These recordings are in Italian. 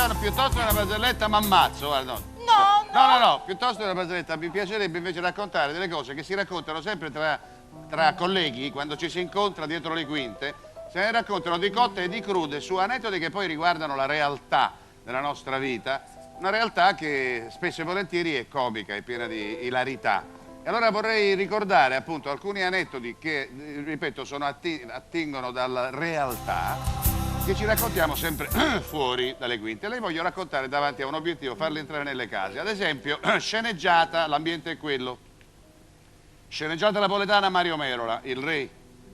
io piuttosto una barzelletta mi ammazzo, guarda. No, piuttosto una barzelletta mi piacerebbe invece raccontare delle cose che si raccontano sempre tra colleghi quando ci si incontra dietro le quinte. Se ne raccontano di cotte e di crude su aneddoti che poi riguardano la realtà della nostra vita, una realtà che spesso e volentieri è comica, è piena di ilarità. E allora vorrei ricordare appunto alcuni aneddoti che, ripeto, attingono dalla realtà, che ci raccontiamo sempre fuori dalle quinte. Lei voglio raccontare davanti a un obiettivo, farli entrare nelle case. Ad esempio, sceneggiata, l'ambiente è quello. Sceneggiata napoletana Mario Merola, il re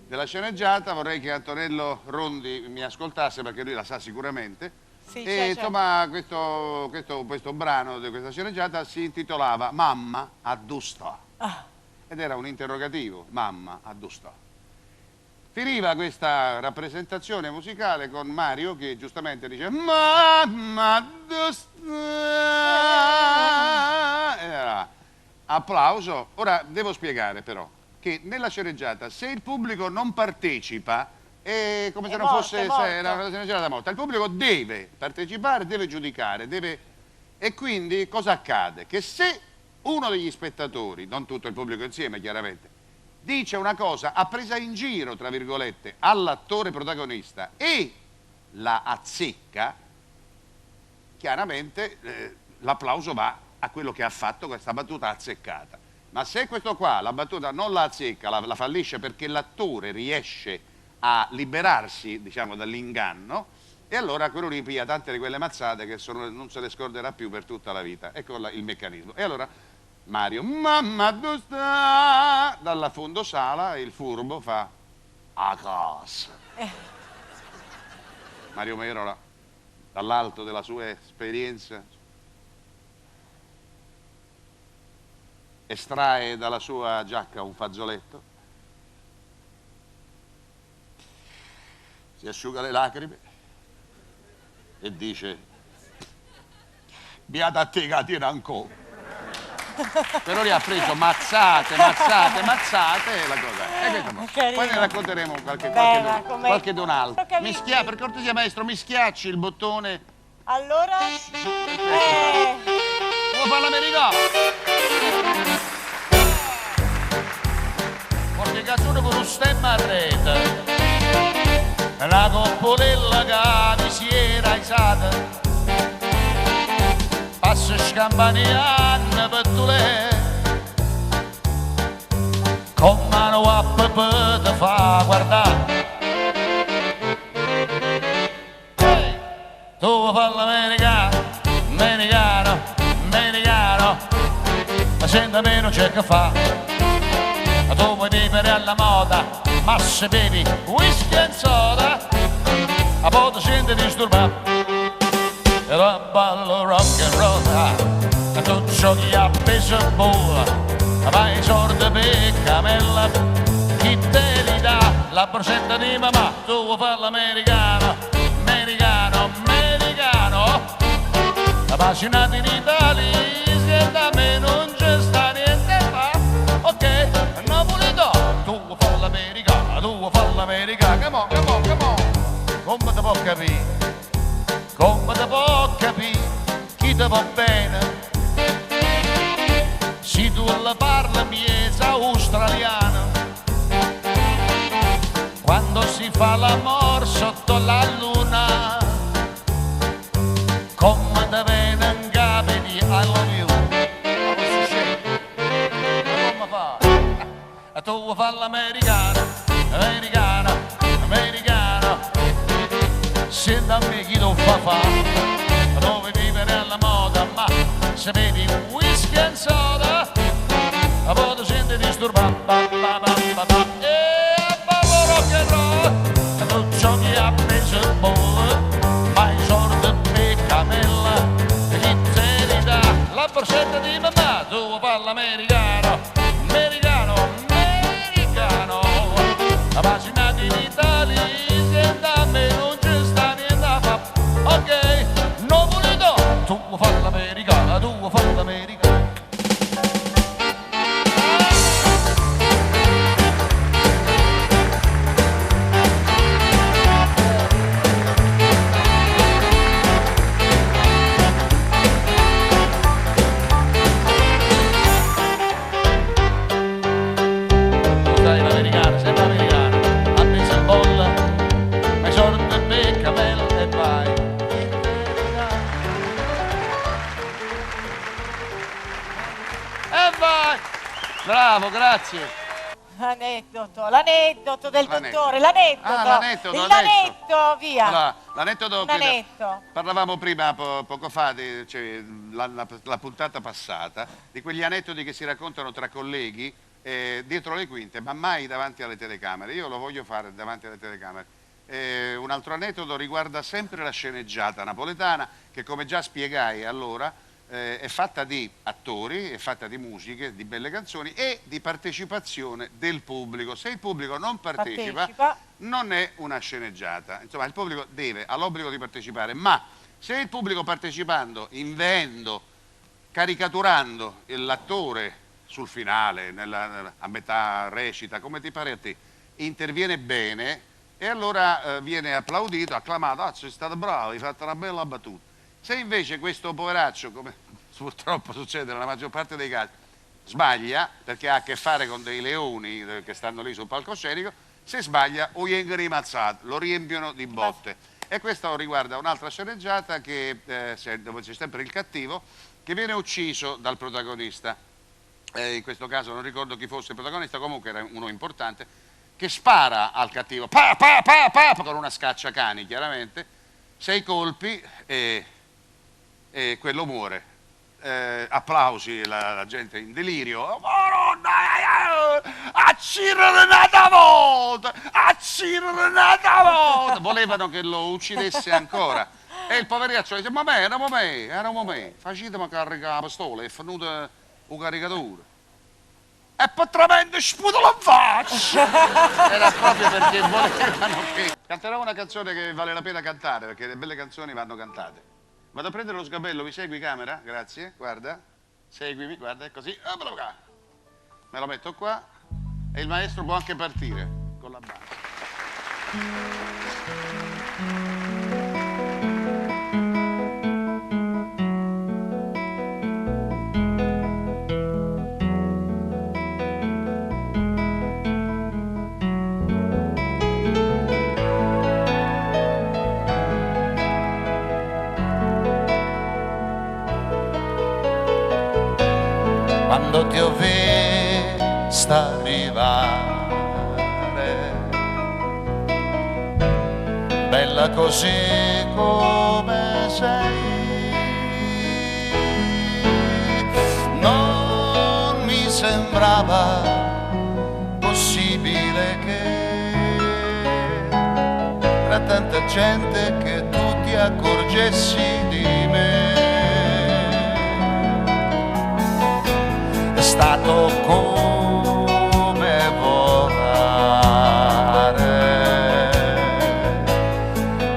della sceneggiata. Vorrei che Antonello Rondi mi ascoltasse perché lui la sa sicuramente. Sì, e insomma questo brano di questa sceneggiata si intitolava Mamma addusta. Ed era un interrogativo, mamma addusta. Finiva questa rappresentazione musicale con Mario che giustamente dice Mamma addusta. Applauso. Ora devo spiegare però che nella sceneggiata se il pubblico non partecipa è come se non fosse una sceneggiata morta. Il pubblico deve partecipare, deve giudicare, e quindi cosa accade? Che se uno degli spettatori, non tutto il pubblico insieme chiaramente, dice una cosa a presa in giro, tra virgolette, all'attore protagonista e la azzecca, chiaramente l'applauso va a quello che ha fatto questa battuta azzeccata. Ma se questo qua, la battuta non la azzecca, la fallisce perché l'attore riesce a liberarsi, diciamo, dall'inganno, e allora quello lì piglia tante di quelle mazzate che non se le scorderà più per tutta la vita. Ecco il meccanismo. E allora Mario, mamma dove sta? Dalla fondosala il furbo fa a casa. Mario Merola, dall'alto della sua esperienza, estrae dalla sua giacca un fazzoletto, si asciuga le lacrime e dice beata a te che tiene ancora. Però lì ha preso mazzate e la cosa è. Poi ne racconteremo qualche d'un altro. Per cortesia maestro, mi schiacci il bottone. Allora? Devo fare l'americano. Qualche canzone con un stemma a rete. La coppolella che mi si era alzata. Passa scampanianna per tu lei. Con mano a pepe ti fa guardare. Hey, tu fai l'americano, americano, ma senta meno c'è che fa. Tu vuoi vivere alla moda, ma se bevi whisky e soda, a volte senti disturbato. E la ballo rock and roll, e tu giochi a baseball, vai in sorte per camella, chi te li dà la borsetta di mamma, tu vuoi fare l'americano, appassionato in Italia, se da me non c'è sta niente fa, ok, Napolito, tu vuoi fare l'americano, come on, come ti può capire? Come ti può capire chi ti va bene? Se tu la parli miezza australiana, quando si fa l'amor sotto la luna, come ti viene in capo di I love you. Come fa? Tu vuoi fare l'americano, senta a me chi lo fa, dove vivere alla moda, ma se bevi whisky e soda, a volte senti disturbato, e ballo rock and roll, tu giochi a baseball, ma in sorte per camella, chi te li dà la borsetta di mamma, tu vuoi fare l'americano, appassionati in Italia, senta a me non c'è sta niente da fa, ok, Napolito, tu vuoi fare l'americano, Bravo, grazie. L'aneddoto del dottore, l'aneddoto. Ah, l'aneddoto, il lanetto, via. Allora, l'aneddoto, L'anetto. parlavamo prima, poco fa, cioè, la puntata passata, di quegli aneddoti che si raccontano tra colleghi dietro le quinte, ma mai davanti alle telecamere. Io lo voglio fare davanti alle telecamere. Un altro aneddoto riguarda sempre la sceneggiata napoletana, che come già spiegai allora, è fatta di attori, è fatta di musiche, di belle canzoni e di partecipazione del pubblico. Se il pubblico non partecipa, non è una sceneggiata. Insomma, il pubblico ha l'obbligo di partecipare, ma se il pubblico partecipando, inveendo, caricaturando l'attore sul finale, a metà recita, come ti pare a te, interviene bene e allora viene applaudito, acclamato, ah, sei stato bravo, hai fatto una bella battuta. Se invece questo poveraccio, come purtroppo succede nella maggior parte dei casi, sbaglia, perché ha a che fare con dei leoni che stanno lì sul palcoscenico, se sbaglia o gli viene rimazzato, lo riempiono di botte. E questo riguarda un'altra sceneggiata dove c'è sempre il cattivo che viene ucciso dal protagonista. In questo caso non ricordo chi fosse il protagonista, comunque era uno importante, che spara al cattivo, con una scacciacani chiaramente, 6 colpi e quello muore. Applausi, la gente in delirio. Volevano che lo uccidesse ancora. E il poveraccio dice, ma me, era me, facetemi caricare la pistola, è venuto un caricatore. E potramente sputo la faccia! Era proprio perché volevano che... Canterò una canzone che vale la pena cantare, perché le belle canzoni vanno cantate. Vado a prendere lo sgabello, mi segui camera? Grazie, guarda. Seguimi, guarda, è così. Me lo metto qua e il maestro può anche partire con la base. Quando ti ho vista arrivare, bella così come sei, non mi sembrava possibile che tra tanta gente che tu ti accorgessi di me. È stato come volare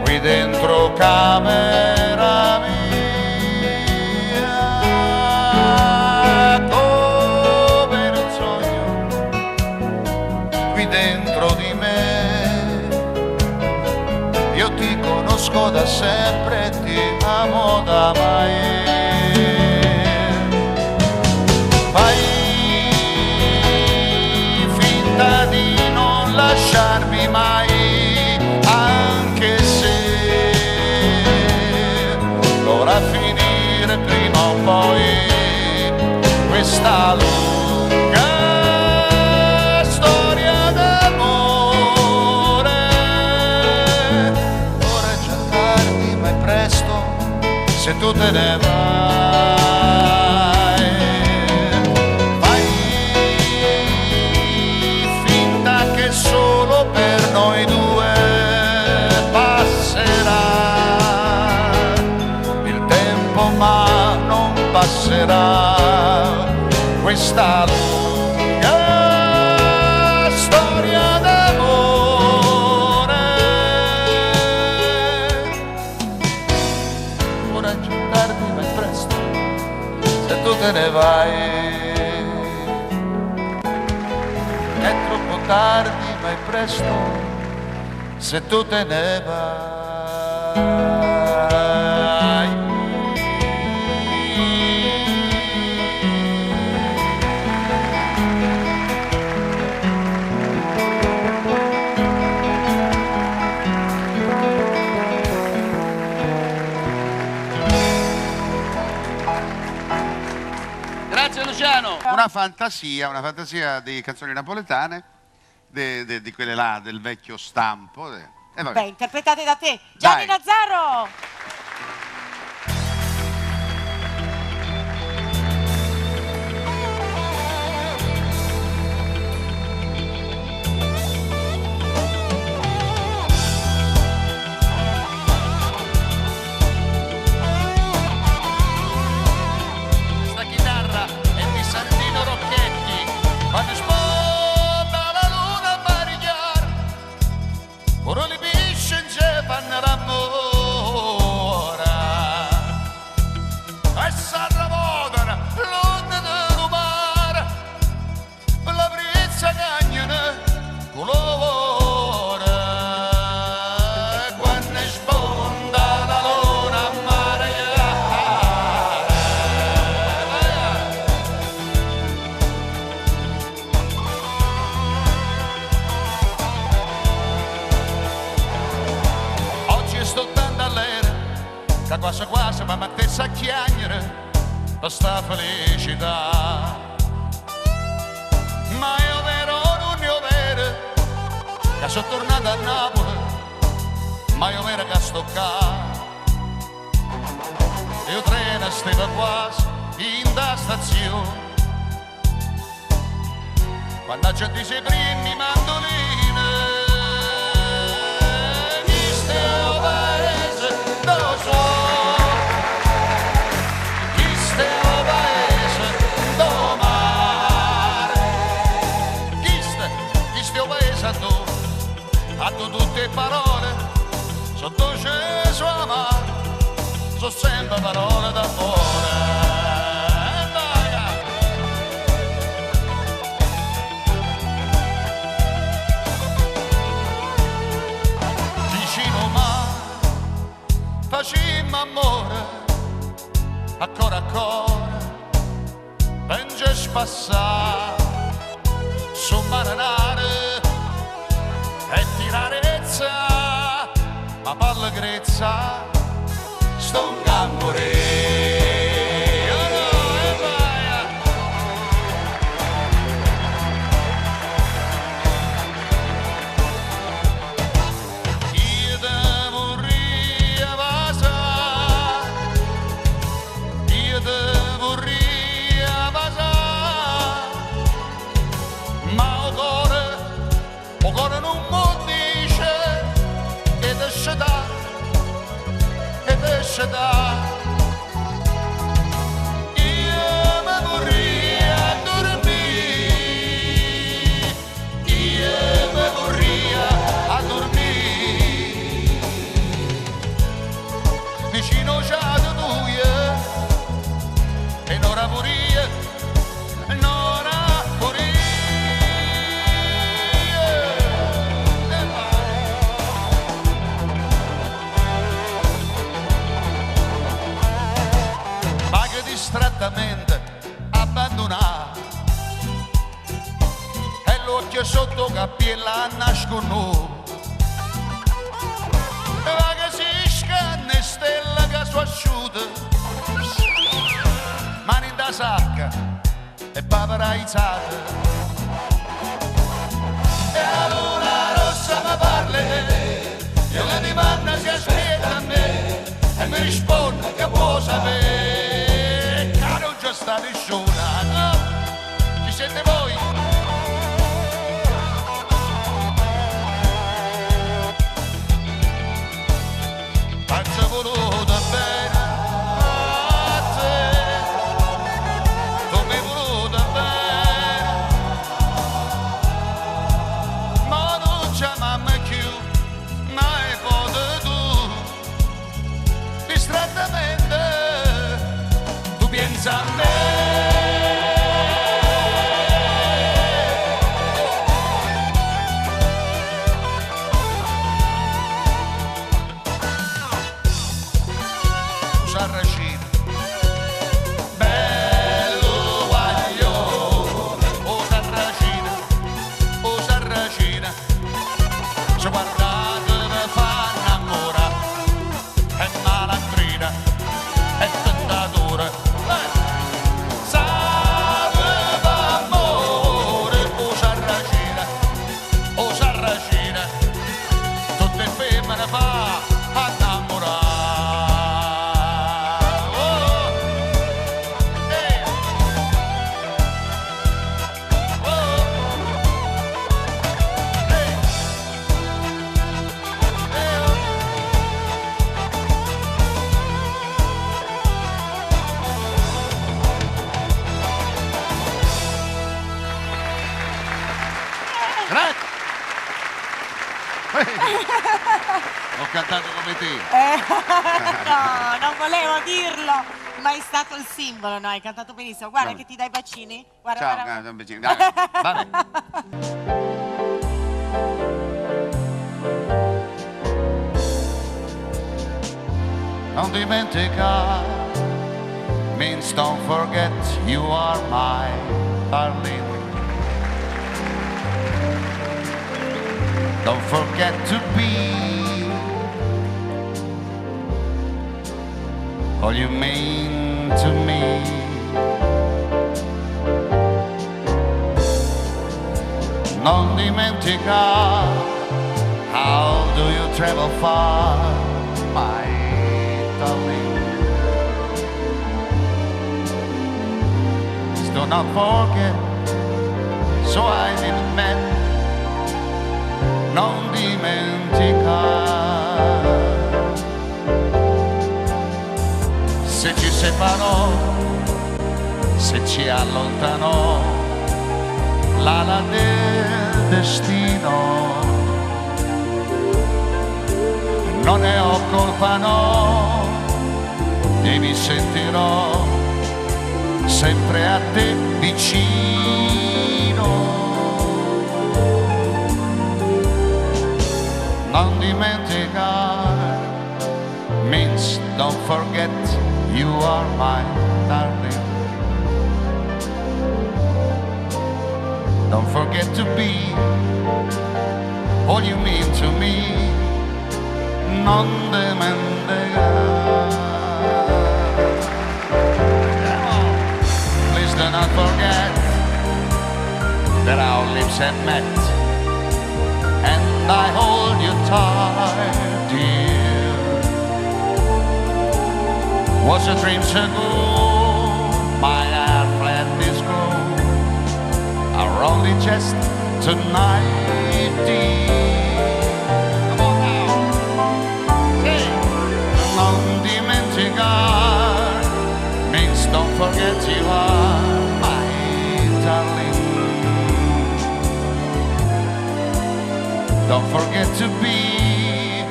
qui dentro camera mia, come in un sogno qui dentro di me. Io ti conosco da sempre, ti amo da mai. Fai finta di non lasciarmi mai, anche se dovrà finire prima o poi questa lunga storia d'amore. Ora è già tardi, ma è presto se tu te ne vai. Solo per noi due passerà il tempo, ma non passerà questa lunga storia d'amore. Ora è già tardi, ma è presto se tu te ne vai. È troppo tardi, ma è presto se tu te ne vai. Grazie Luciano. Luciano, una fantasia di canzoni napoletane, di quelle là del vecchio stampo. Vabbè. Beh, interpretate da te. Gianni Dai. Nazzaro! Sta chitarra è di Santino Rocchetti, quando sponda la luna a marigliar, ora le pisce in sé fanno l'amore, e s'arravotano l'onda del mare, la brezza cagnano colore, quando sponda la luna a marigliar. Oggi sto dando all'era, che quasi quasi mi mettesse a chiagnere per sta felicità. Ma io vero non io vero, che sono tornato a Napoli, ma io vero che sto qua. Io treno stava quasi in da stazione, quando c'è di sei primi mandolini. Hanno tutte parole, sono dolce su amare, sono sempre parole d'amore. Vicino mare, facemmo amore, ancora ancora, penge spassare, su marinare. E tirarezza, ma pallegrezza, sto un gambore. Io te vorrei avasare, io te vorrei avasare, ma o cuore non da. Io mi vorrei a dormire, io mi vorrei a dormire, vicino a tu e non la vorrei, non la vorrei. Distrattamente abbandonato e l'occhio sotto capello nascono, va che si scanne stella che si asciuta, mani in da sacca e paparazzata, e la luna rossa mi parla, io la domanda si aspetta a me e mi risponde che può sapere. State sciolando, ci siete voi? Faccio voluto bene a te, tu mi hai voluto bene, ma non c'è mamma più, mai potuto, distrattamente, tu pensi a me. Salve No, non volevo dirlo, ma è stato il simbolo, no? Hai cantato benissimo. Guarda Vabbè. che ti dai bacini. Guarda, Ciao, guarda. vicini. Dai, vabbè. Non dimenticare means don't forget you are my darling. Don't forget to be all you mean to me. Non dimenticare how do you travel far, my darling. Do not forget, so I didn't met. Non dimenticare se ci separò, se ci allontanò l'ala del destino. Non ne ho colpa, no, e mi sentirò sempre a te vicino. Non dimenticare means don't forget you are my darling. Don't forget to be all you mean to me. Non dimenticare. Please do not forget that our lips have met, and I hold you tight, dear. Was a dream so good, my heart fled this gold, are only just tonight, dear. Come on now, sing. Non dimenticare means don't forget you are my darling. Don't forget to be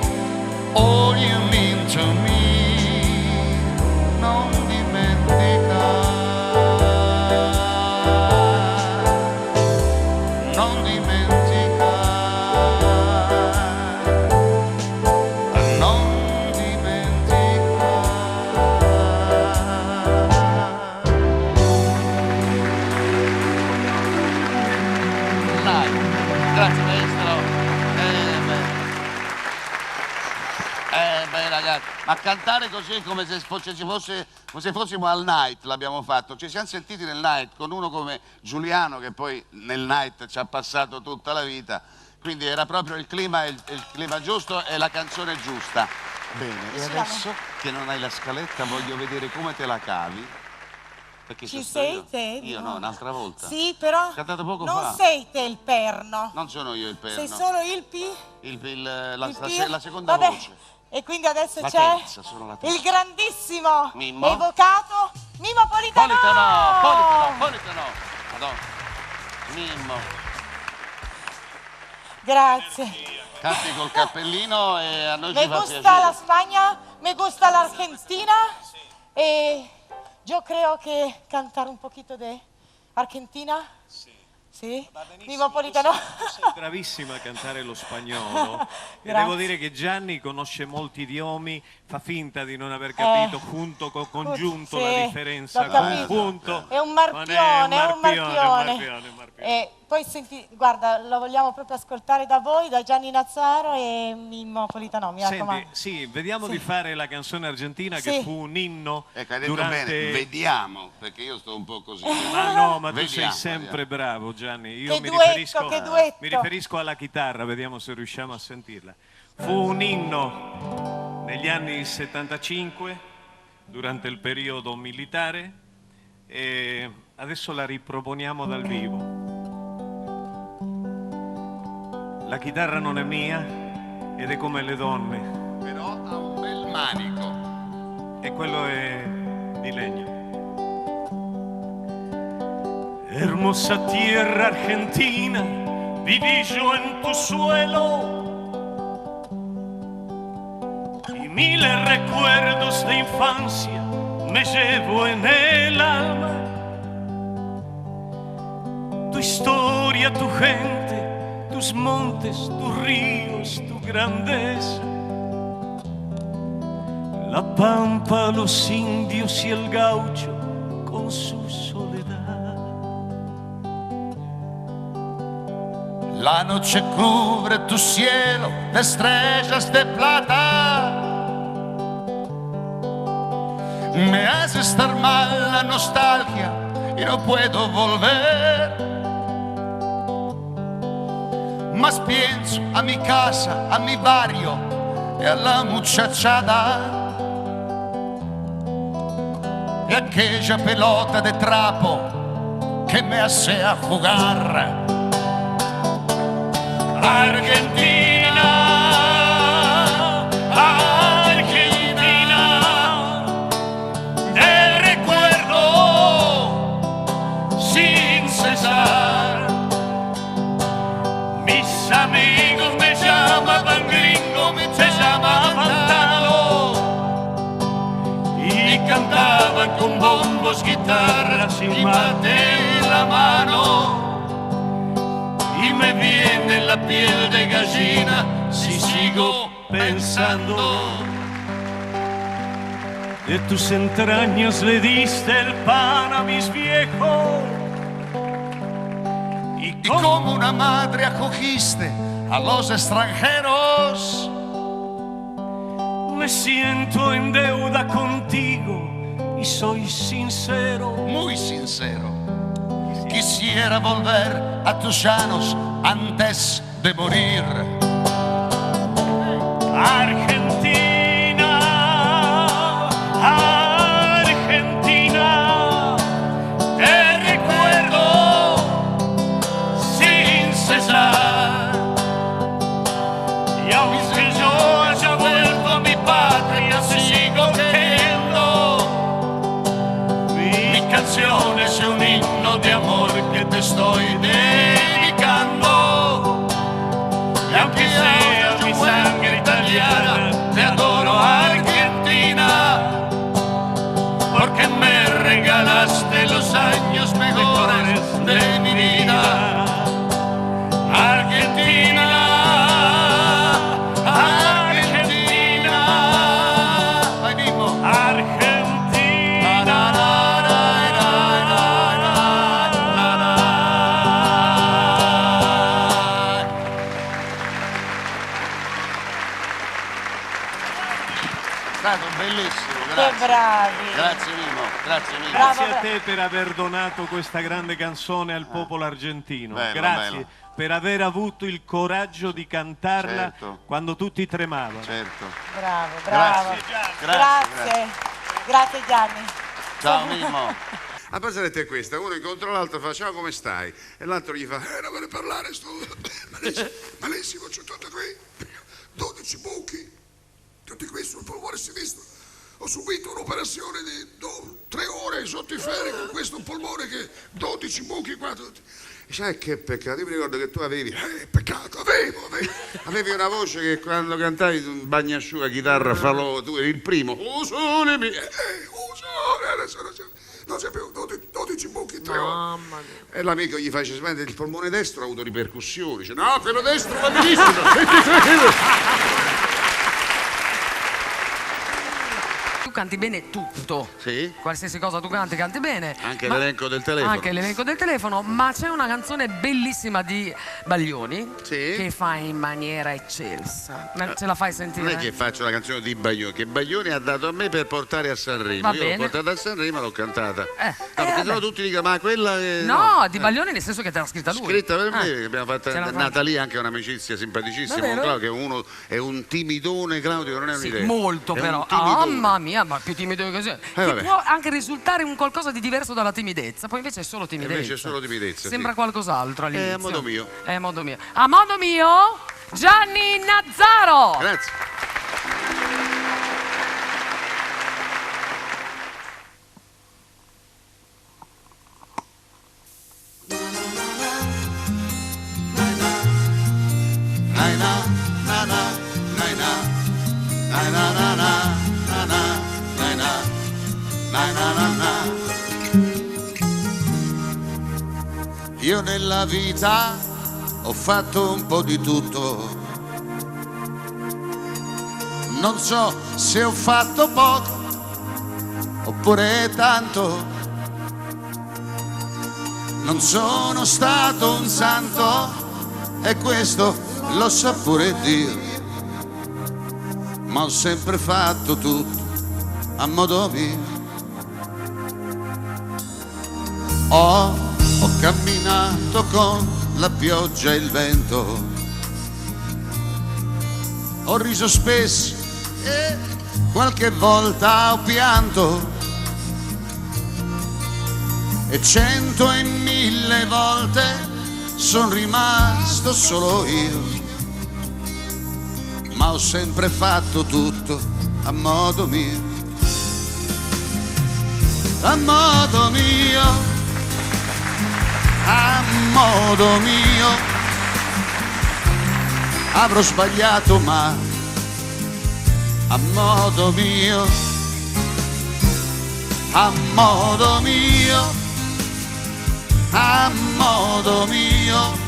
all you mean to me. Non dimenticare, non dimenticare, non dimenticare. Dai, grazie maestro. Beh, ragazzi, ma cantare così è come se fossimo al night, l'abbiamo fatto. Ci siamo sentiti nel night con uno come Giuliano, che poi nel night ci ha passato tutta la vita. Quindi era proprio il clima giusto e la canzone giusta. Bene, e adesso che non hai la scaletta voglio vedere come te la cavi. Perché Ci sono sei io. te? Io no, un'altra volta. Sì, però Ho cantato poco non fa. sei te il perno. Non sono io il perno. Sei solo il P? La seconda Vabbè. voce. E quindi adesso La c'è terza, sono la terza. il grandissimo Mimmo. evocato Mimmo Politano. Politano. Madonna. Mimmo. Grazie. Canti col cappellino e a noi Me ci fa gusta piacere. la Spagna, me gusta la Argentina e yo creo que cantar un poquito de Argentina. Sì. Mimmo Politano. Tu sei bravissima a cantare lo spagnolo e Grazie. devo dire che Gianni conosce molti idiomi, fa finta di non aver capito punto con congiunto sì, la differenza l'ho con capito. punto. È un Ma marpione, è un marpione. un marpione. E poi senti, guarda, lo vogliamo proprio ascoltare da voi, da Gianni Nazzaro e Mimmo Politano, mi raccomando. Senti, sì, vediamo Sì. di fare la canzone argentina Sì. che fu un inno Ecco, hai detto durante... bene, vediamo, perché io sto un po' così. Ma no, ma tu Vediamo, sei sempre bravo, Gianni. Io Che mi duetto, riferisco, che duetto. mi riferisco alla chitarra, vediamo se riusciamo a sentirla. Fu un inno negli anni 75, durante il periodo militare, e adesso la riproponiamo dal vivo. La chitarra non è mia ed è come le donne, Però ha un bel manico. e quello è di legno. Hermosa tierra argentina, viví yo en tu suelo y Miles recuerdos de infancia me llevo en el alma. Tu historia, tu gente, tus montes, tus ríos, tu grandeza. La pampa, los indios y el gaucho con su soledad. La noche cubre tu cielo de estrellas de plata. Me hace estar mal la nostalgia y no puedo volver. Mas pienso a mi casa, a mi barrio y a la muchachada. Y aquella pelota de trapo que me hacía jugar. Argentina, Argentina, te recuerdo sin cesar. Mis amigos me llamaban gringo, me llamaban talo, y cantaban con bombos, guitarras y mate en la mano. Y me viene la piel de gallina si sigo pensando. De tus entrañas le diste el pan a mis viejos. Y como una madre acogiste a los extranjeros. Me siento en deuda contigo y soy sincero. Muy sincero. Quisiera volver a tus llanos antes de morir. Argentina, Argentina, te recuerdo sin cesar. Y aunque yo haya vuelto a mi patria, sigo queriendo. Mi canción es un himno de amor que te estoy dedicando. Y aunque sea mi sangre italiana, te adoro Argentina, porque me regalaste los años mejores de mi vida. Argentina, Argentina, ahí mismo. Argentina. Stato bellissimo, Che grazie. bravi. Grazie Mimo, grazie Mimo. Bravo. Grazie a te per aver donato questa grande canzone al popolo argentino. Bello, Grazie bello. per aver avuto il coraggio di cantarla Certo. quando tutti tremavano. Certo. Bravo, bravo. Grazie, Grazie. Grazie Gianni. Ciao Mimmo. La barzelletta è questa, uno incontra l'altro e fa ciao come stai? E l'altro gli fa non me ne parlare, sto malissimo, c'ho tutto qui, 12 buchi, tutti qui sul polmone sinistro. Ho subito un'operazione di 3 ore sotto i ferri con questo polmone che 12 buchi qua tutti. E sai che peccato, io mi ricordo che tu avevi, peccato, avevi una voce che quando cantavi un bagnasciuga, chitarra, falò, tu eri il primo. Usone mio, adesso non c'è più 12 buchi, 3 ore. Mamma mia. E l'amico gli face smettere, il polmone destro ha avuto ripercussioni. Dice, no, quello destro va benissimo. Tu canti bene tutto. Sì? Qualsiasi cosa tu canti bene. Anche Ma- l'elenco del telefono. Anche l'elenco del telefono, ma c'è una canzone bellissima di Baglioni Sì? che fa in maniera eccelsa. Ce la fai sentire? Non è che faccio la canzone di Baglioni, che Baglioni ha dato a me per portare a Sanremo. Va Io bene. l'ho portata a Sanremo e l'ho cantata. Perché vabbè. sennò tutti dicono, ma quella è... No, di Baglioni nel senso che te l'ha scritta lui. Scritta per me, che abbiamo fatto Ce l'ha fatta. Natalie, anche un'amicizia simpaticissima con Davvero? Claudio, che uno è un timidone, Claudio, non è Sì, un'idea. molto È un però. timidone. Mamma mia, ma più timido che così. Ti vabbè. può anche risultare un qualcosa di diverso dalla timidezza, poi invece è solo timidezza. Invece è solo timidezza, Sembra sì. qualcos'altro all'inizio. È a modo mio. È a modo mio. A modo mio, Gianni Nazzaro. Grazie. Na na na na na na na na na io nella vita ho fatto un po' di tutto. Non so se ho fatto poco oppure tanto. Non sono stato un santo e questo lo sa pure Dio, ma ho sempre fatto tutto a modo mio. Ho camminato con la pioggia e il vento, ho riso spesso e qualche volta ho pianto, e 100 e 1000 volte son rimasto solo io, ma ho sempre fatto tutto a modo mio, a modo mio, a modo mio. Avrò sbagliato ma a modo mio, a modo mio, a modo mio,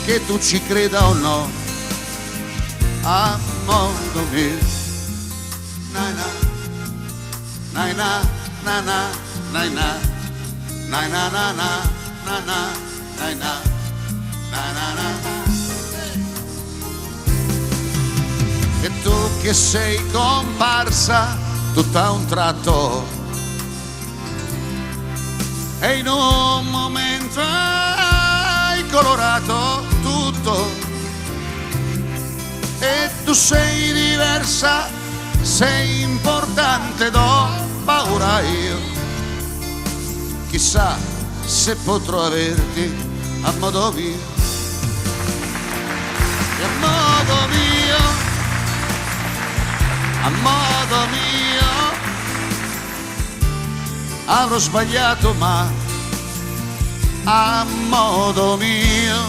che tu ci creda o no, a modo mio. Na na na na na na na na na na na na na na na na. E tu che sei comparsa tutto a un tratto e in un momento hai colorato tutto, e tu sei diversa, sei importante, do paura io. Chissà se potrò averti a modo mio, a modo mio, a modo mio. Avrò sbagliato ma a modo mio,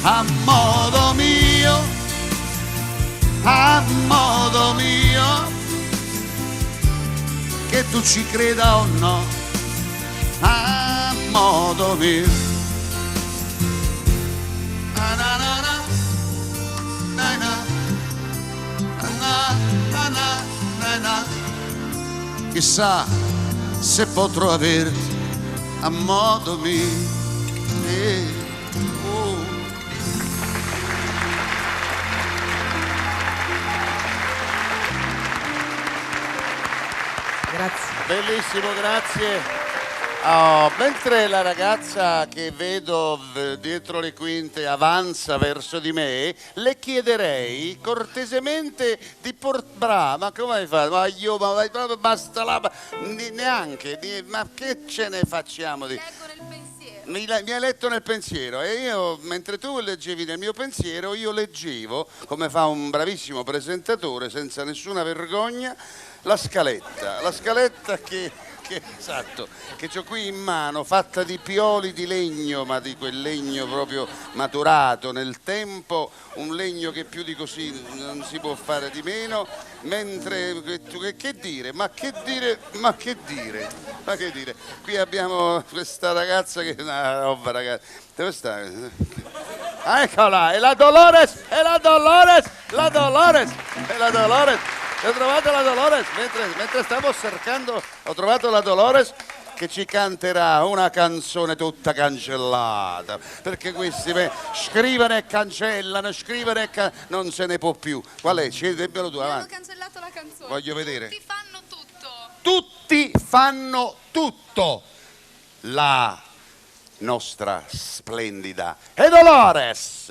a modo mio, a modo mio, che tu ci creda o no, a modo mio. Na na na na na na na na na na. Chissà se potrò averti a modo mio. Grazie. Bellissimo, grazie. Oh, mentre la ragazza che vedo dietro le quinte avanza verso di me, le chiederei cortesemente di brava, come hai fatto? Ma io, ma vai proprio, basta neanche, ma che ce ne facciamo di... Leggo nel pensiero. Mi hai letto nel pensiero, e io, mentre tu leggevi nel mio pensiero, io leggevo, come fa un bravissimo presentatore, senza nessuna vergogna, la scaletta esatto, che ho qui in mano, fatta di pioli di legno, ma di quel legno proprio maturato nel tempo, un legno che più di così non si può fare di meno, mentre che dire, qui abbiamo questa ragazza che è una roba, ragazzi, dove sta? Ah, eccola, è la Dolores. Ho trovato la Dolores, mentre stavo cercando, ho trovato la Dolores che ci canterà una canzone tutta cancellata, perché questi scrivono e cancellano, non se ne può più. Qual è? Dimmelo tu, Hanno avanti. cancellato la canzone. Voglio vedere. Tutti fanno tutto. Tutti fanno tutto. La nostra splendida e Dolores.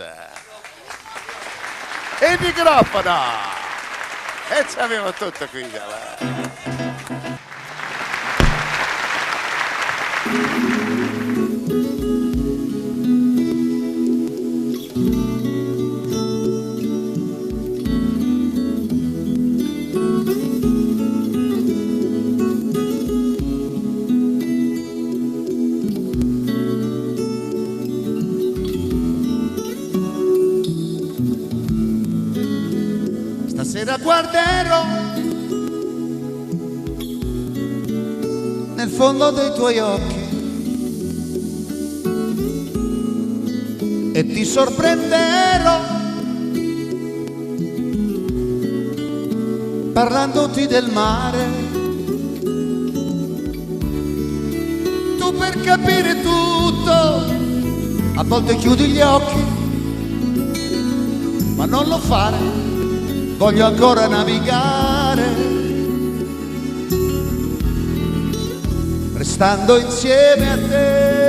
E il microfono. E ci abbiamo tutto qui. Stasera guarderò nel fondo dei tuoi occhi e ti sorprenderò parlandoti del mare. Tu per capire tutto a volte chiudi gli occhi, ma non lo fare, voglio ancora navigare, restando insieme a te.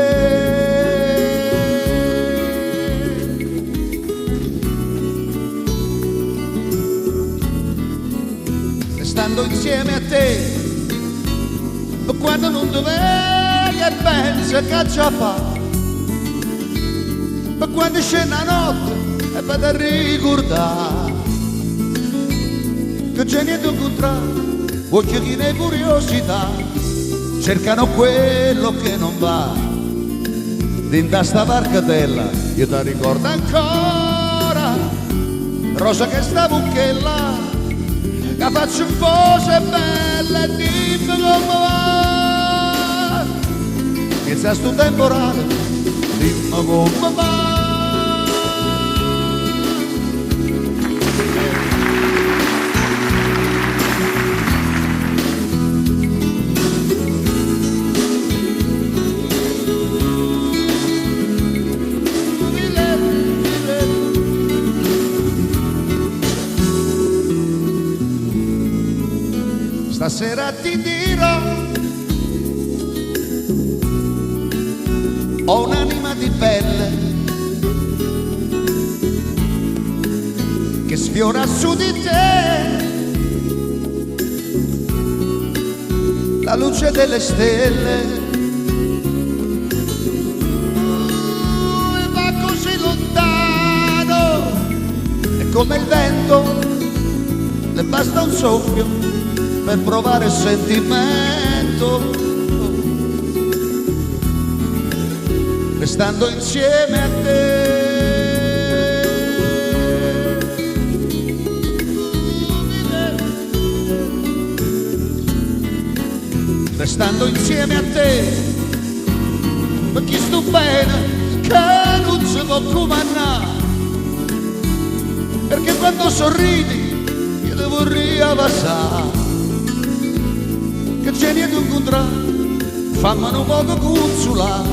Restando insieme a te, quando non dovevi e pensa che già fa, ma quando scende la notte e vado a ricordare che c'è niente incontrato, occhio chi ne curiosità cercano quello che non va. Dinda sta barcatella io ti ricordo ancora, rosa che sta buchella, che faccio cose belle e dimmi come va. Che sta sto temporale, dimmi come va. Stasera ti dirò, ho un'anima di pelle che sfiora su di te la luce delle stelle, e va così lontano, e come il vento le basta un soffio per provare sentimento, restando insieme a te. Restando insieme a te, perché sto bene che non si può comandare, perché quando sorridi io devo riabbassare, che c'è niente incontrato, fammi un poco consolare,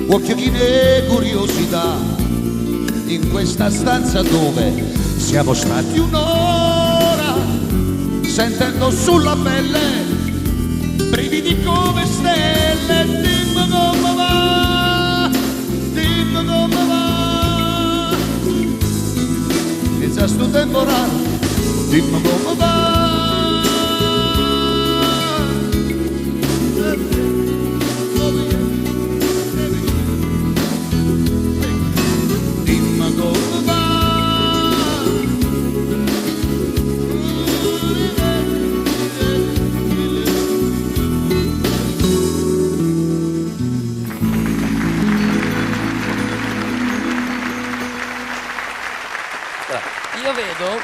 occhio chi ne curiosità, in questa stanza dove siamo stati un'ora, sentendo sulla pelle brividi come stelle. Dimmi come va, dimmi come va, inizia sto temporale, dimmi come va. Io vedo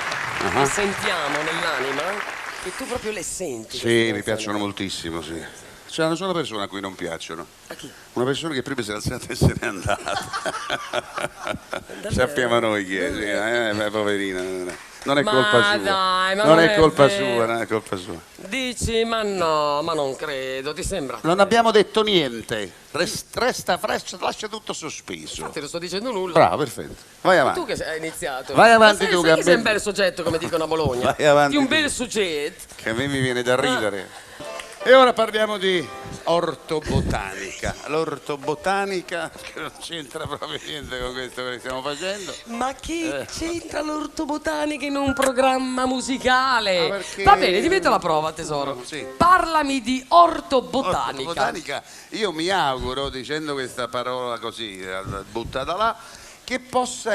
e sentiamo nell'anima che tu proprio le senti. Sì, mi piacciono moltissimo, sì. C'è una sola persona a cui non piacciono. A chi? Una persona che prima si è alzata e se n'è andata. Sappiamo noi chi è, sì, poverina. Non è colpa sua. Dai, ma non è colpa vero. sua, non è colpa sua. Dici, ma no, ma non credo, ti sembra? Non abbiamo detto niente. Resta fresco, lascia tutto sospeso. Te lo sto dicendo nulla. Bravo, perfetto. Vai avanti. Tu che hai iniziato. Vai avanti Ma tu, sai che sei Gambetta. un bel soggetto, come dicono a Bologna. Vai avanti Di un tu. bel soggetto. Che a me mi viene da ridere. E ora parliamo di ortobotanica. L'ortobotanica che non c'entra proprio niente con questo che stiamo facendo. Ma che c'entra l'ortobotanica in un programma musicale? Ma perché- Va bene, ti metto alla prova, tesoro. Sì. Parlami di ortobotanica. Ortobotanica, io mi auguro, dicendo questa parola così, buttata là, che possa,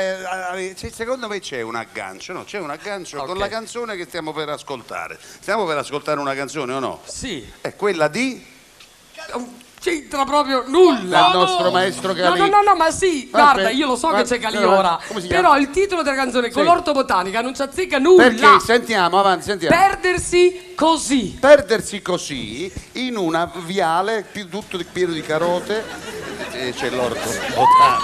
secondo me c'è un aggancio, no? C'è un aggancio Ok. con la canzone che stiamo per ascoltare. Stiamo per ascoltare una canzone o no? Sì. È quella di... C'entra proprio nulla. Dal nostro maestro Calì. No, ma sì, Aspetta, guarda, io lo so che c'è Calì però, ora. come si chiama? Però il titolo della canzone con Sì. l'ortobotanica non ci azzecca nulla. Perché? Sentiamo, avanti, sentiamo. Perdersi così. Perdersi così in una viale tutto pieno di carote, c'è l'orto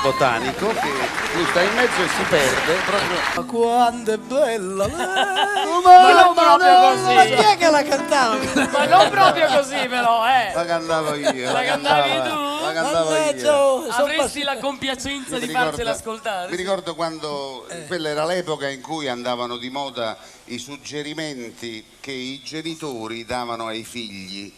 botanico che lui sta in mezzo e si perde proprio. Ma quanto è bella! Ma non proprio così. Ma chi è che la cantava? Ma non proprio così però, La cantavo io. La cantavi tu? La cantavo Mannaggia, io. Avresti la compiacenza di farsela ascoltare. Mi ricordo quando quella era l'epoca in cui andavano di moda i suggerimenti che i genitori davano ai figli.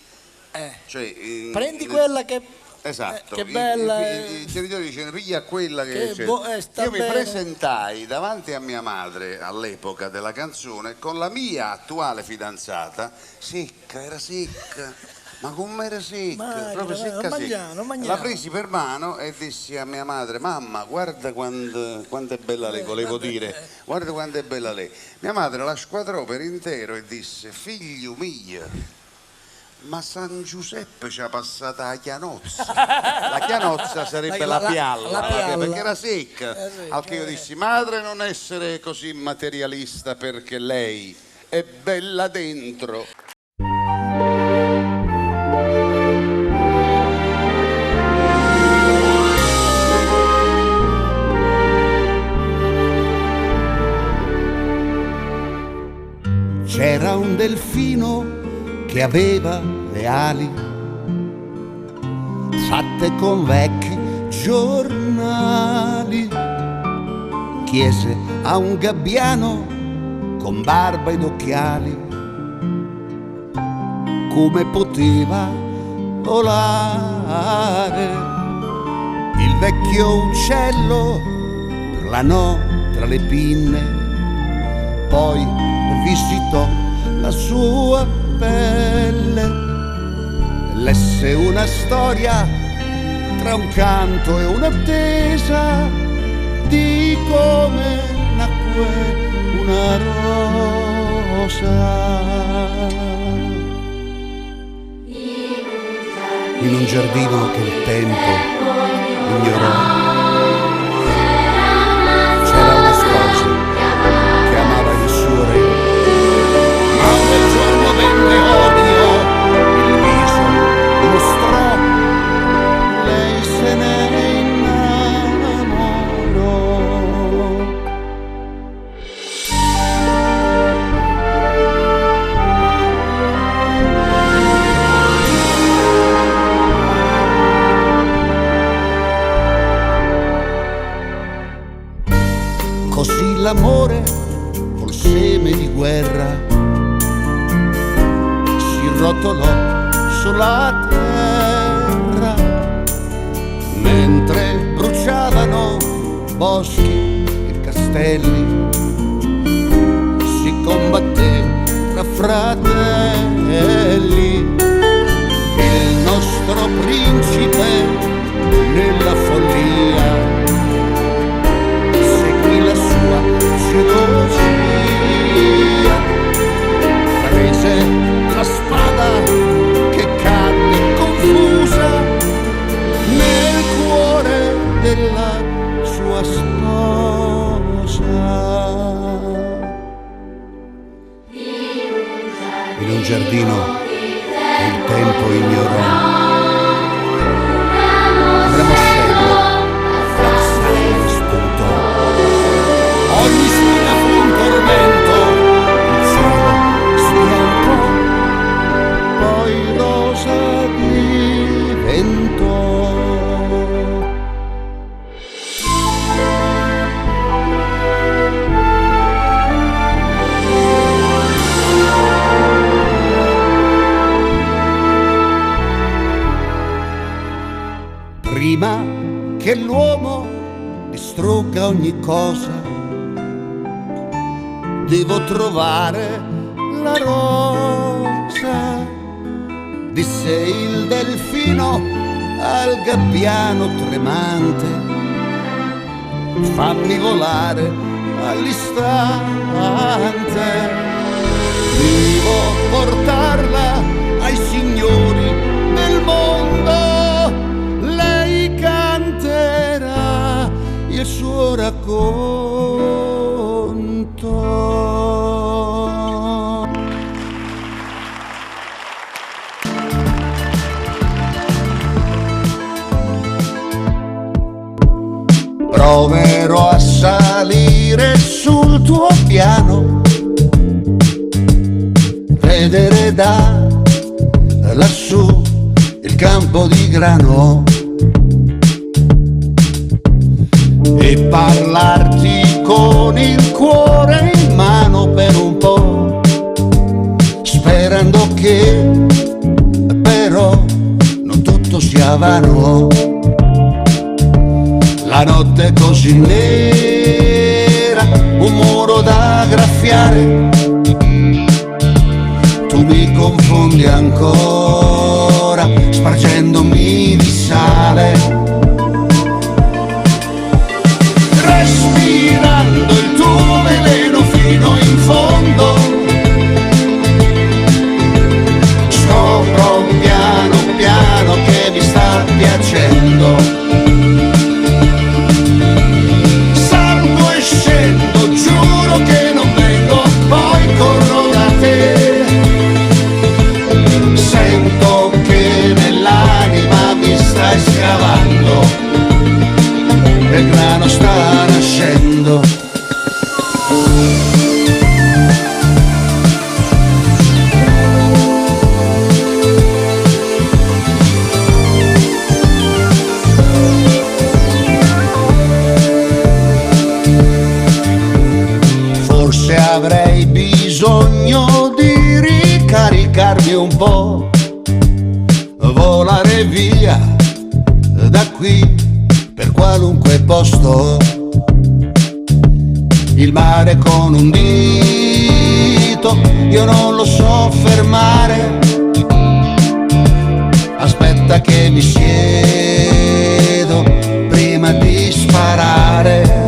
Cioè, Prendi quella che... esatto, che bella, i genitori dicevano piglia quella che sta io mi bene. presentai davanti a mia madre all'epoca della canzone con la mia attuale fidanzata, secca, era secca, ma come era secca, proprio secca secca. La presi per mano e dissi a mia madre: mamma, guarda quanto è bella lei, volevo dire, guarda quanto è bella lei. Mia madre la squadrò per intero e disse: figlio mio, ma San Giuseppe ci ha passata la chianozza. La chianozza sarebbe la pialla, perché era secca. Al che io dissi: madre, non essere così materialista, perché lei è bella dentro. C'era un delfino che aveva le ali fatte con vecchi giornali. Chiese a un gabbiano con barba ed occhiali come poteva volare. Il vecchio uccello planò tra le pinne, poi visitò la sua pelle, lesse una storia tra un canto e un'attesa di come nacque una rosa. In un giardino che il tempo ignorò, c'era una sposa che amava il suo re. Ma un bel giorno venne odio, il viso mostrò, lei se ne innamorò. Così l'amore col seme di guerra rotolò sulla terra mentre bruciavano boschi e castelli. Si combatté tra fratelli. Il nostro principe nella follia seguì la sua gelosia, prese la spada che cadde confusa nel cuore della sua sposa. In un giardino che il tempo ignorò, un ramoscello dal sangue spuntò. Ogni spina fu un tormento, il cielo sbiancò, poi rosa diventò. Prima che l'uomo distrugga ogni cosa, devo trovare la rosa, disse il delfino al gabbiano tremante. Fammi volare all'istante, devo portarla ai signori del mondo. Lei canterà il suo racconto. proverò a salire sul tuo piano, vedere da lassù il campo di grano e parlarti con il cuore in mano per un po', sperando che però non tutto sia vano. La notte è così nera, un muro da graffiare, tu mi confondi ancora, spargendomi di sale, respirando il tuo veleno fino in fondo. Scopro piano piano che mi sta piacendo. Salgo e scendo, giuro che non vengo, poi corro da te. Sento che nell'anima mi stai scavando, il grano sta nascendo. Forse avrei bisogno di ricaricarmi un po', volare via da qui per qualunque posto. Il mare con un dito io non lo so fermare, aspetta che mi siedo prima di sparare.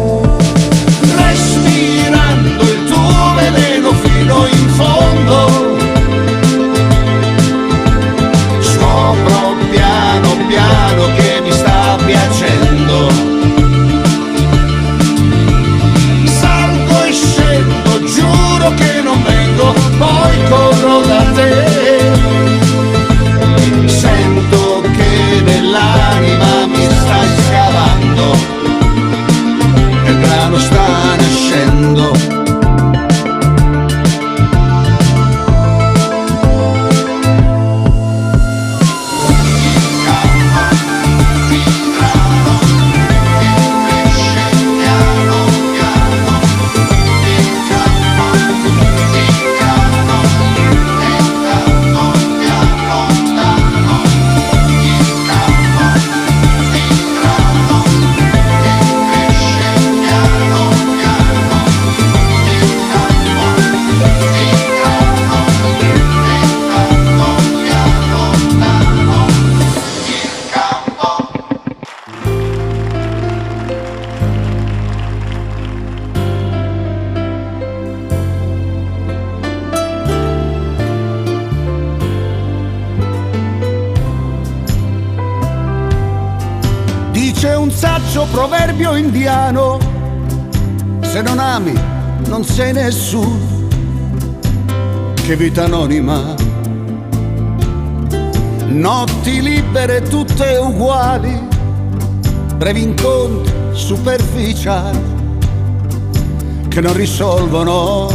Respirando il tuo veleno fino in fondo, scopro piano piano che mi sta piacendo. Salgo e scendo, giuro che non vengo, poi corro da te. Sento che nell'anima mi stai scavando, il grano sta nascendo. Dice un saggio proverbio indiano: se non ami non sei nessuno. Che vita anonima, notti libere tutte uguali, brevi incontri superficiali che non risolvono.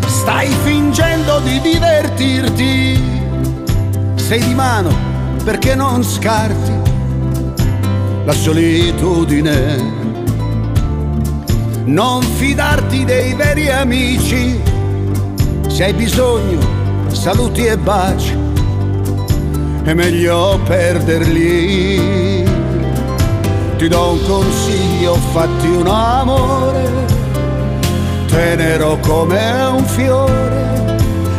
Stai fingendo di divertirti, sei di mano perché non scarti la solitudine. Non fidarti dei veri amici, se hai bisogno saluti e baci, è meglio perderli. Ti do un consiglio, fatti un amore tenero come un fiore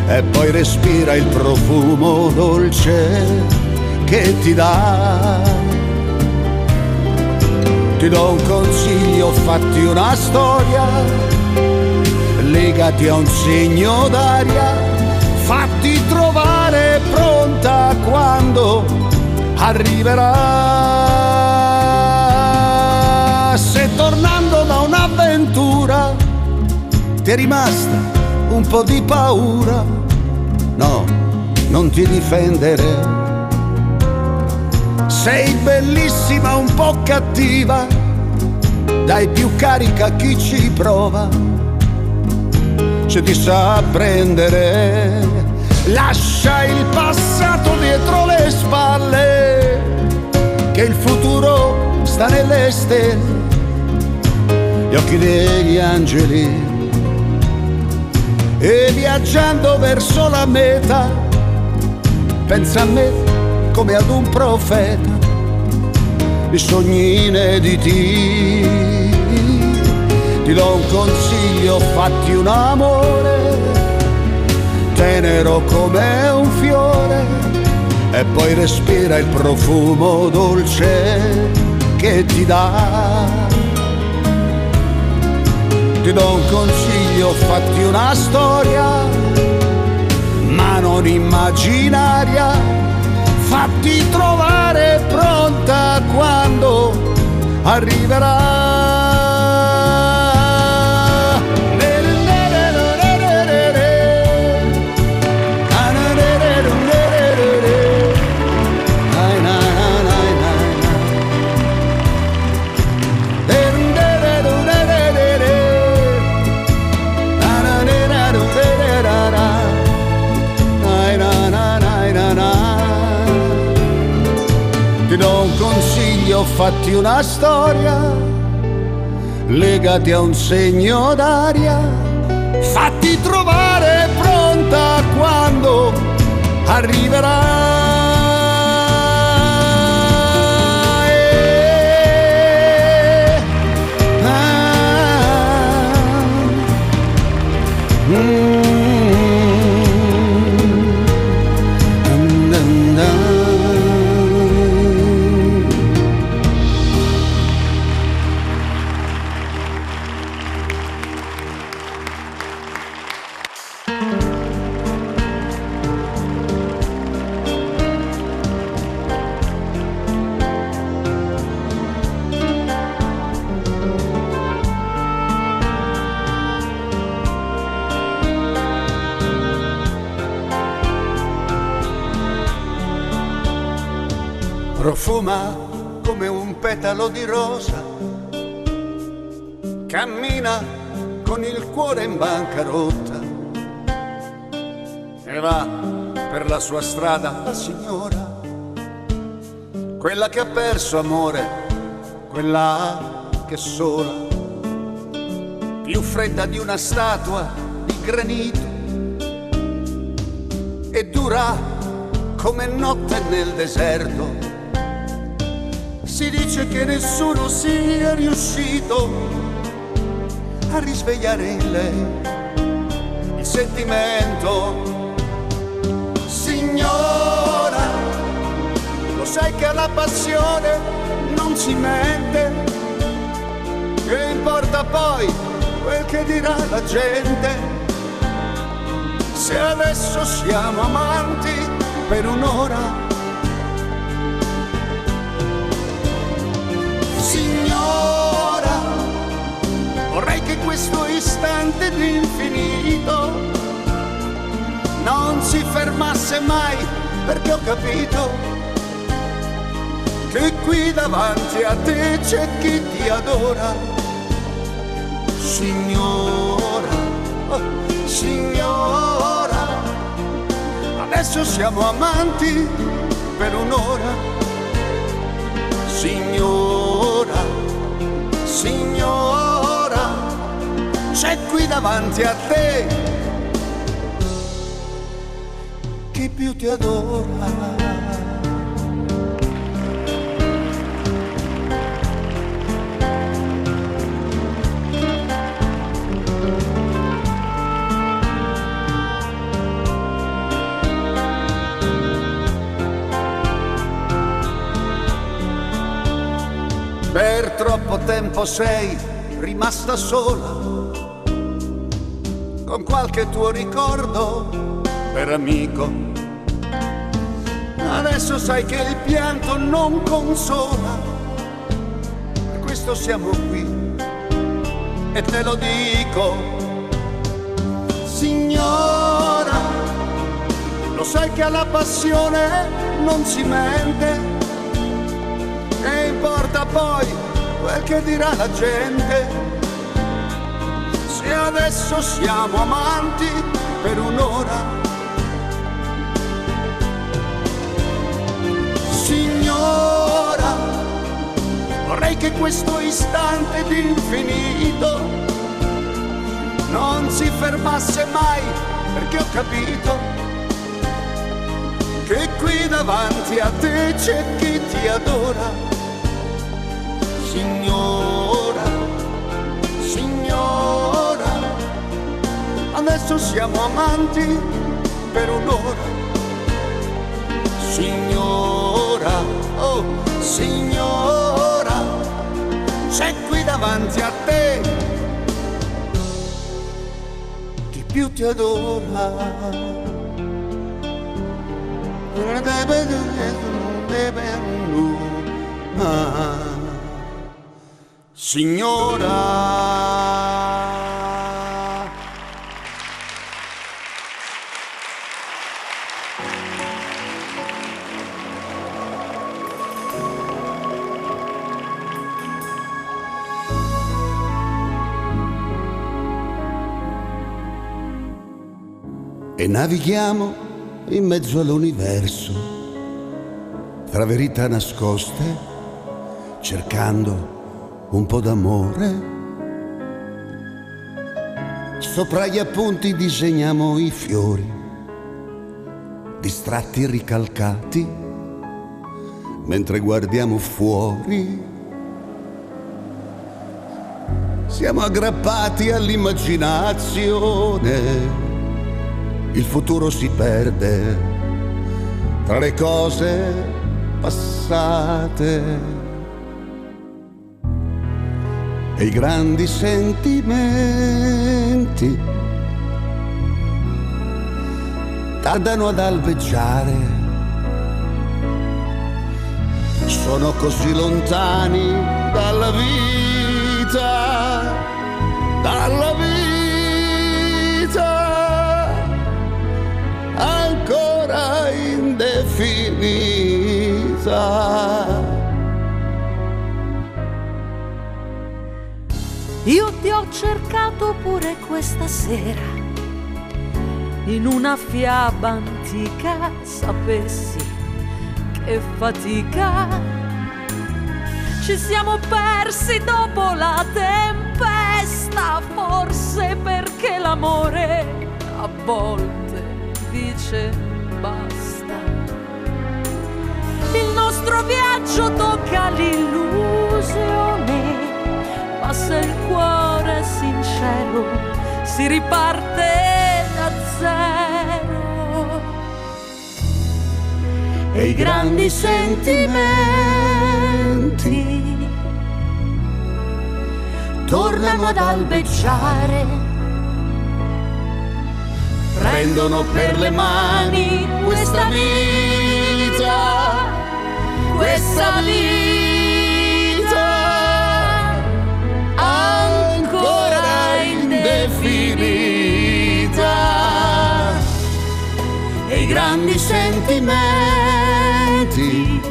e poi respira il profumo dolce che ti dà. Ti do un consiglio, fatti una storia, legati a un segno d'aria, fatti trovare pronta quando arriverà. Se tornando da un'avventura ti è rimasta un po' di paura, no, non ti difendere. Sei bellissima, un po' cattiva, dai più carica a chi ci prova. Se ti sa prendere, lascia il passato dietro le spalle, che il futuro sta nelle stelle, gli occhi degli angeli. E viaggiando verso la meta, pensa a me come ad un profeta, i sogni inediti. Ti do un consiglio, fatti un amore tenero come un fiore e poi respira il profumo dolce che ti dà. Ti do un consiglio, fatti una storia, ma non immaginaria, fatti trovare pronta quando arriverà. Fatti una storia, legati a un segno d'aria, fatti trovare pronta quando arriverà. Profuma come un petalo di rosa, cammina con il cuore in bancarotta e va per la sua strada la signora, quella che ha perso amore, quella che è sola, più fredda di una statua di granito e dura come notte nel deserto. Si dice che nessuno sia riuscito a risvegliare in lei il sentimento. Signora, lo sai che alla passione non si mente, che importa poi quel che dirà la gente, se adesso siamo amanti per un'ora. Signora, vorrei che questo istante d'infinito non si fermasse mai, perché ho capito che qui davanti a te c'è chi ti adora. Signora, oh, signora, adesso siamo amanti per un'ora. Signora, signora, c'è qui davanti a te chi più ti adora. Per troppo tempo sei rimasta sola, con qualche tuo ricordo per amico. Adesso sai che il pianto non consola, per questo siamo qui e te lo dico. Signora, lo sai che alla passione non si mente, importa poi quel che dirà la gente, se adesso siamo amanti per un'ora. Signora, vorrei che questo istante d'infinito non si fermasse mai, perché ho capito che qui davanti a te c'è chi ti adora. Signora, signora, adesso siamo amanti per un'ora. Signora, oh signora, c'è qui davanti a te chi più ti adora. Signora. E navighiamo in mezzo all'universo, tra verità nascoste, cercando un po' d'amore. Sopra gli appunti disegniamo i fiori, distratti e ricalcati, mentre guardiamo fuori. Siamo aggrappati all'immaginazione. Il futuro si perde tra le cose passate e i grandi sentimenti tardano ad albeggiare. Sono così lontani dalla vita, dalla vita. Ancora indefinita. Io ti ho cercato pure questa sera, in una fiaba antica, sapessi che fatica. Ci siamo persi dopo la tempesta, forse perché l'amore a volte dice basta. Il nostro viaggio tocca l'illusione, ma se il cuore è sincero si riparte da zero. E i grandi sentimenti tornano ad albeggiare, prendono per le mani questa vita, questa vita ancora indefinita. E i grandi sentimenti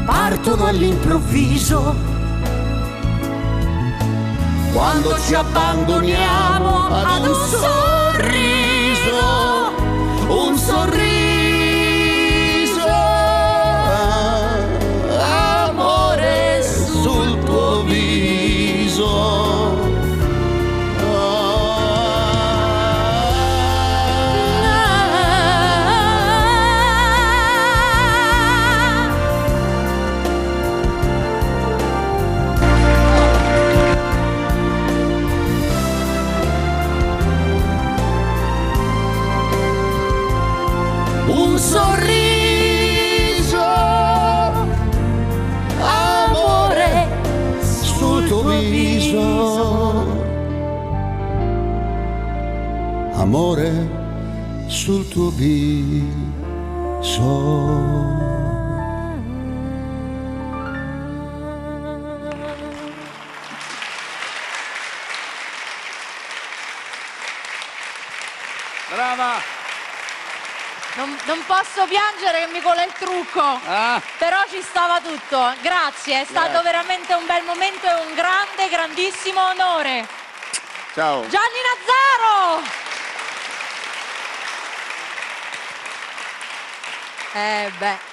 partono all'improvviso, quando ci abbandoniamo ad un sorriso, un sorriso, amore sul tuo viso. Un sorriso, amore sul tuo viso, amore sul tuo viso. Brava! Non posso piangere che mi cola il trucco, però ci stava tutto. Grazie, è stato veramente un bel momento e un grandissimo onore. Ciao. Gianni Nazzaro! Beh.